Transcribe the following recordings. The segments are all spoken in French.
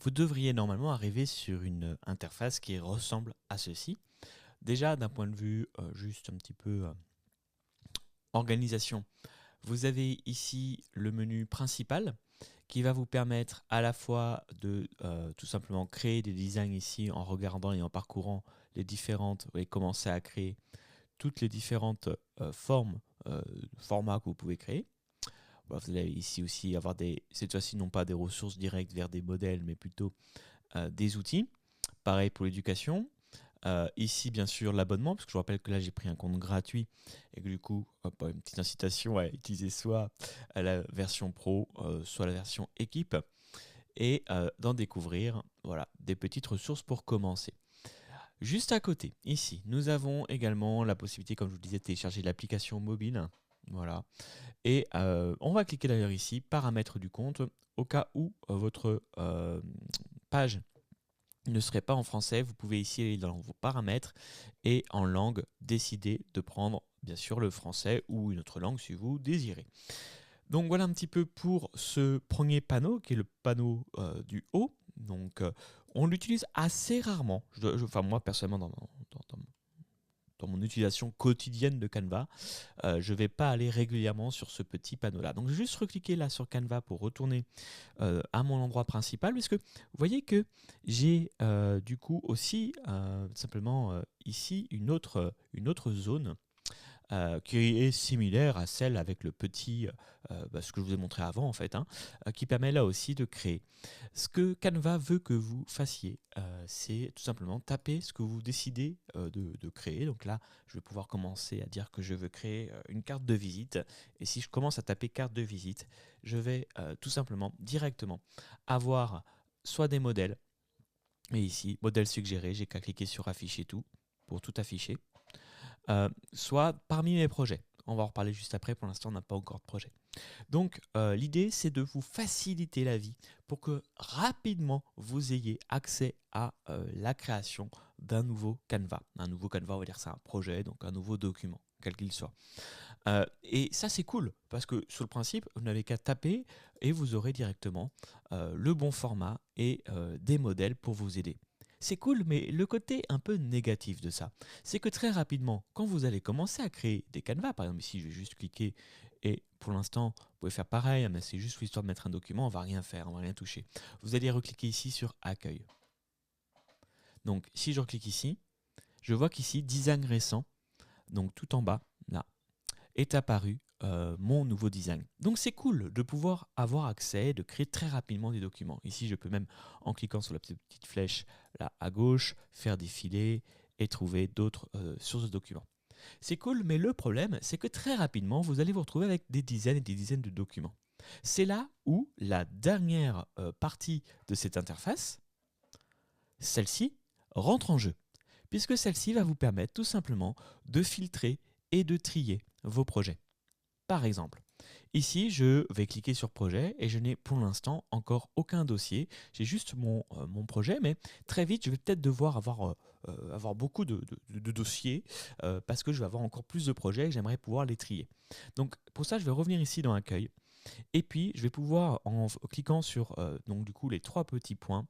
vous devriez normalement arriver sur une interface qui ressemble à ceci. Déjà, d'un point de vue juste un petit peu organisation, vous avez ici le menu principal qui va vous permettre à la fois de tout simplement créer des designs ici en regardant et en parcourant les différentes, vous allez commencer à créer toutes les différentes formats que vous pouvez créer. Bon, vous allez ici aussi avoir cette fois-ci non pas des ressources directes vers des modèles, mais plutôt des outils. Pareil pour l'éducation. Ici, bien sûr, l'abonnement, parce que je vous rappelle que là, j'ai pris un compte gratuit et que du coup, une petite incitation à utiliser soit la version pro, soit la version équipe et d'en découvrir voilà, des petites ressources pour commencer. Juste à côté, ici, nous avons également la possibilité, comme je vous disais, de télécharger l'application mobile. Voilà. Et on va cliquer d'ailleurs ici, paramètres du compte, au cas où votre page ne serait pas en français, vous pouvez ici aller dans vos paramètres et en langue décider de prendre bien sûr le français ou une autre langue si vous désirez. Donc voilà un petit peu pour ce premier panneau qui est le panneau du haut. Donc on l'utilise assez rarement. Enfin moi personnellement dans mon utilisation quotidienne de Canva, je ne vais pas aller régulièrement sur ce petit panneau-là. Donc je vais juste recliquer là sur Canva pour retourner à mon endroit principal, puisque vous voyez que j'ai du coup aussi simplement ici une autre zone qui est similaire à celle avec le petit, ce que je vous ai montré avant en fait, qui permet là aussi de créer. Ce que Canva veut que vous fassiez, c'est tout simplement taper ce que vous décidez de créer. Donc là, je vais pouvoir commencer à dire que je veux créer une carte de visite. Et si je commence à taper carte de visite, je vais tout simplement directement avoir soit des modèles, et ici, modèle suggéré, j'ai qu'à cliquer sur afficher tout pour tout afficher. Soit parmi mes projets. On va en reparler juste après, pour l'instant on n'a pas encore de projet. Donc l'idée c'est de vous faciliter la vie pour que rapidement vous ayez accès à la création d'un nouveau Canva. Un nouveau Canva, on va dire c'est un projet, donc un nouveau document, quel qu'il soit. Et ça c'est cool, parce que sur le principe, vous n'avez qu'à taper et vous aurez directement le bon format et des modèles pour vous aider. C'est cool, mais le côté un peu négatif de ça, c'est que très rapidement, quand vous allez commencer à créer des canevas, par exemple ici je vais juste cliquer et pour l'instant vous pouvez faire pareil, mais c'est juste l'histoire de mettre un document, on va rien faire, on va rien toucher. Vous allez recliquer ici sur accueil. Donc si je reclique ici, je vois qu'ici design récent, donc tout en bas, là, est apparu mon nouveau design. Donc c'est cool de pouvoir avoir accès, de créer très rapidement des documents. Ici, je peux même, en cliquant sur la petite flèche là à gauche, faire défiler et trouver d'autres sources de documents. C'est cool, mais le problème, c'est que très rapidement, vous allez vous retrouver avec des dizaines et des dizaines de documents. C'est là où la dernière partie de cette interface, celle-ci, rentre en jeu, puisque celle-ci va vous permettre tout simplement de filtrer et de trier vos projets. Par exemple, ici, je vais cliquer sur projet et je n'ai pour l'instant encore aucun dossier. J'ai juste mon projet, mais très vite, je vais peut-être devoir avoir beaucoup de dossiers parce que je vais avoir encore plus de projets et j'aimerais pouvoir les trier. Donc, pour ça, je vais revenir ici dans Accueil. Et puis, je vais pouvoir, en cliquant sur donc, du coup, les trois petits points,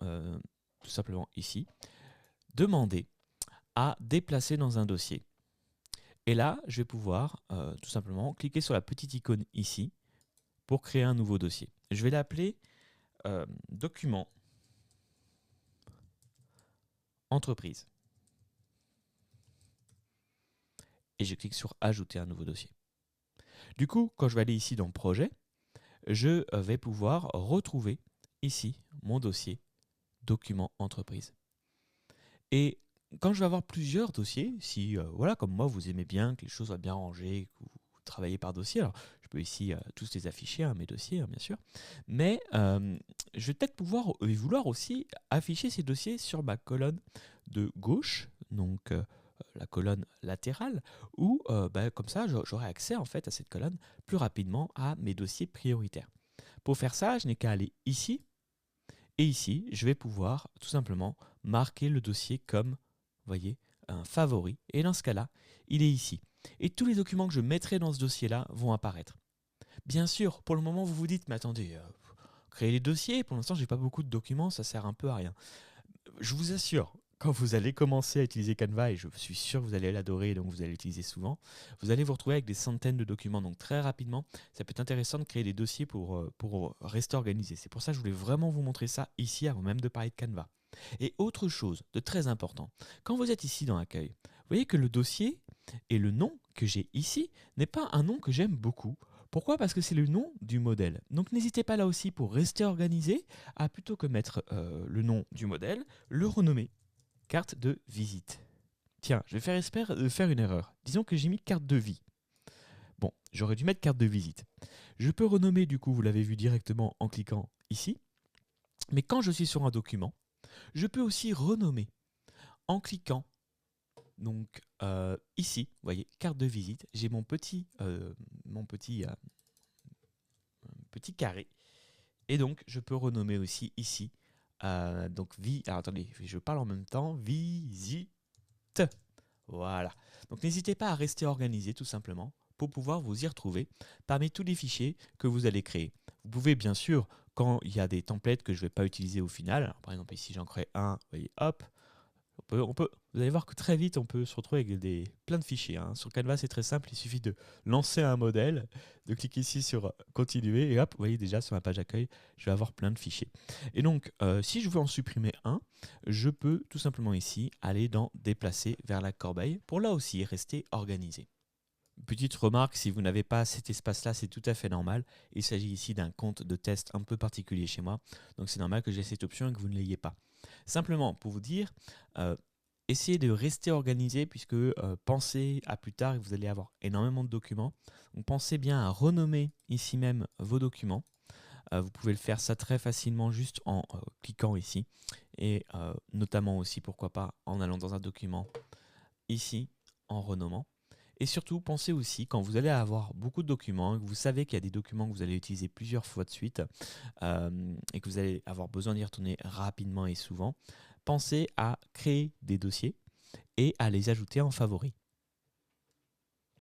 tout simplement ici, demander à déplacer dans un dossier. Et là, je vais pouvoir tout simplement cliquer sur la petite icône ici pour créer un nouveau dossier. Je vais l'appeler document entreprise. Et je clique sur ajouter un nouveau dossier. Du coup, quand je vais aller ici dans projet, je vais pouvoir retrouver ici mon dossier document entreprise. Et quand je vais avoir plusieurs dossiers, si voilà, comme moi vous aimez bien que les choses soient bien rangées, que vous travaillez par dossier, alors je peux ici tous les afficher, mes dossiers bien sûr, mais je vais peut-être vouloir aussi afficher ces dossiers sur ma colonne de gauche, donc la colonne latérale, où comme ça j'aurai accès en fait à cette colonne plus rapidement à mes dossiers prioritaires. Pour faire ça, je n'ai qu'à aller ici, et ici, je vais pouvoir tout simplement marquer le dossier comme, vous voyez, un favori. Et dans ce cas-là, il est ici. Et tous les documents que je mettrai dans ce dossier-là vont apparaître. Bien sûr, pour le moment, vous vous dites, mais attendez, créer les dossiers. Pour l'instant, j'ai pas beaucoup de documents, ça sert un peu à rien. Je vous assure, quand vous allez commencer à utiliser Canva, et je suis sûr que vous allez l'adorer, donc vous allez l'utiliser souvent, vous allez vous retrouver avec des centaines de documents. Donc très rapidement, ça peut être intéressant de créer des dossiers pour rester organisé. C'est pour ça que je voulais vraiment vous montrer ça ici avant même de parler de Canva. Et autre chose de très important, quand vous êtes ici dans Accueil, vous voyez que le dossier et le nom que j'ai ici n'est pas un nom que j'aime beaucoup. Pourquoi? Parce que c'est le nom du modèle. Donc n'hésitez pas là aussi pour rester organisé à plutôt que mettre le nom du modèle, le renommer carte de visite. Tiens, je vais faire espère de faire une erreur. Disons que j'ai mis carte de vie. Bon, j'aurais dû mettre carte de visite. Je peux renommer du coup, vous l'avez vu directement en cliquant ici. Mais quand je suis sur un document, je peux aussi renommer en cliquant donc ici, vous voyez, carte de visite, j'ai petit carré. Et donc, je peux renommer aussi ici. Alors attendez, je parle en même temps. Visite. Voilà. Donc, n'hésitez pas à rester organisé tout simplement pour pouvoir vous y retrouver parmi tous les fichiers que vous allez créer. Vous pouvez bien sûr, quand il y a des templates que je ne vais pas utiliser au final, alors, par exemple ici j'en crée un, vous voyez, hop, vous allez voir que très vite, on peut se retrouver avec plein de fichiers. Hein. Sur Canva, c'est très simple. Il suffit de lancer un modèle, de cliquer ici sur continuer et hop, vous voyez déjà sur ma page accueil, je vais avoir plein de fichiers. Et donc, si je veux en supprimer un, je peux tout simplement ici aller dans déplacer vers la corbeille pour là aussi rester organisé. Petite remarque, si vous n'avez pas cet espace-là, c'est tout à fait normal. Il s'agit ici d'un compte de test un peu particulier chez moi. Donc c'est normal que j'ai cette option et que vous ne l'ayez pas. Simplement, pour vous dire, essayez de rester organisé puisque pensez à plus tard et vous allez avoir énormément de documents. Donc pensez bien à renommer ici même vos documents. Vous pouvez le faire ça très facilement juste en cliquant ici. Et notamment aussi, pourquoi pas, en allant dans un document ici, en renommant. Et surtout, pensez aussi, quand vous allez avoir beaucoup de documents, que vous savez qu'il y a des documents que vous allez utiliser plusieurs fois de suite et que vous allez avoir besoin d'y retourner rapidement et souvent, pensez à créer des dossiers et à les ajouter en favoris.